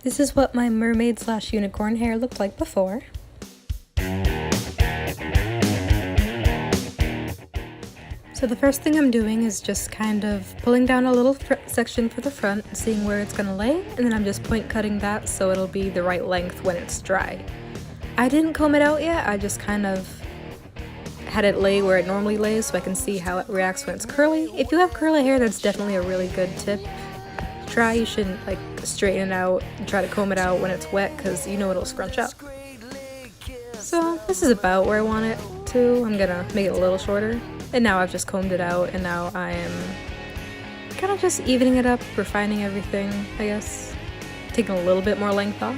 This is what my mermaid slash unicorn hair looked like before. So the first thing I'm doing is just kind of pulling down a little section for the front, seeing where it's gonna lay, and then I'm just point cutting that so it'll be the right length when it's dry. I didn't comb it out yet, I just kind of had it lay where it normally lays so I can see how it reacts when it's curly. If you have curly hair, that's definitely a really good tip. Try, you shouldn't like straighten it out and try to comb it out when it's wet because you know it'll scrunch up. So this is about where I want it to. I'm gonna make it a little shorter. And now I've just combed it out and now I am kind of just evening it up, refining everything, I guess. Taking a little bit more length off.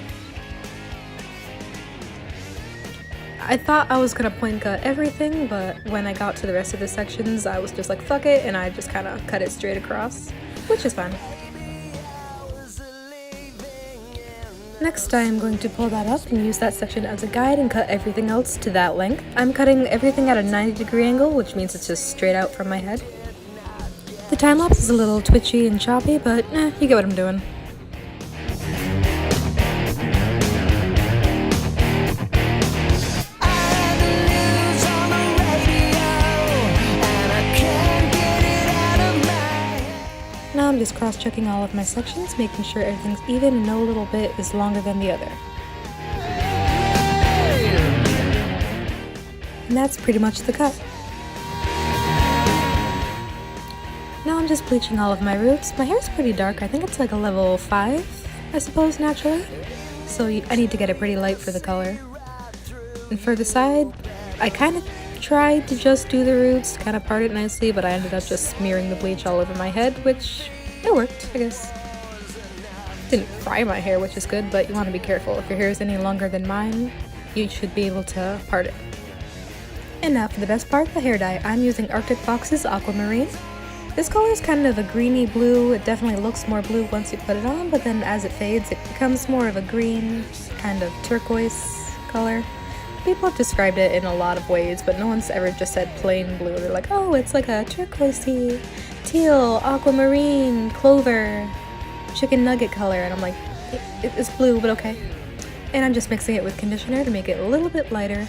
I thought I was gonna point cut everything, but when I got to the rest of the sections, I was just like, fuck it, and I just kind of cut it straight across, which is fine. Next, I am going to pull that up and use that section as a guide and cut everything else to that length. I'm cutting everything at a 90-degree angle, which means it's just straight out from my head. The time lapse is a little twitchy and choppy, but you get what I'm doing. Now I'm just cross-checking all of my sections, making sure everything's even and no little bit is longer than the other. And that's pretty much the cut. Now I'm just bleaching all of my roots. My hair's pretty dark, I think it's like a level 5, I suppose, naturally. So I need to get it pretty light for the color. And for the side, I kind of tried to just do the roots, kind of part it nicely, but I ended up just smearing the bleach all over my head, which it worked, I guess. Didn't fry my hair, which is good, but you want to be careful. If your hair is any longer than mine, you should be able to part it. And now for the best part, the hair dye. I'm using Arctic Fox's Aquamarine. This color is kind of a greeny blue. It definitely looks more blue once you put it on, but then as it fades, it becomes more of a green, kind of turquoise color. People have described it in a lot of ways, but no one's ever just said plain blue. They're like, oh, it's like a turquoisey, teal, aquamarine, clover, chicken nugget color. And I'm like, it's blue, but okay. And I'm just mixing it with conditioner to make it a little bit lighter.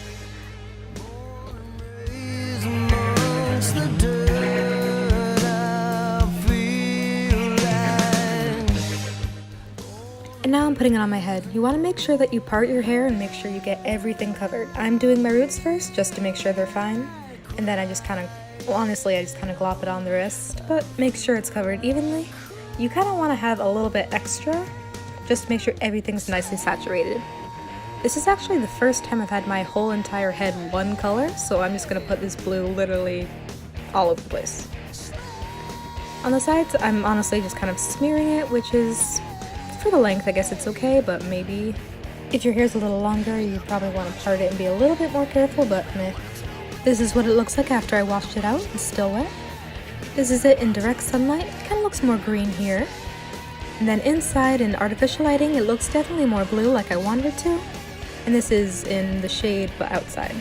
And now I'm putting it on my head. You want to make sure that you part your hair and make sure you get everything covered. I'm doing my roots first just to make sure they're fine. And then I just kind of, well, honestly, I just kind of glop it on the rest, but make sure it's covered evenly. You kind of want to have a little bit extra, just to make sure everything's nicely saturated. This is actually the first time I've had my whole entire head one color, so I'm just going to put this blue literally all over the place. On the sides, I'm honestly just kind of smearing it, which is, for the length, I guess it's okay, but maybe if your hair's a little longer, you probably want to part it and be a little bit more careful, but meh. This is what it looks like after I washed it out. It's still wet. This is it in direct sunlight. It kind of looks more green here. And then inside in artificial lighting, it looks definitely more blue like I wanted it to. And this is in the shade, but outside.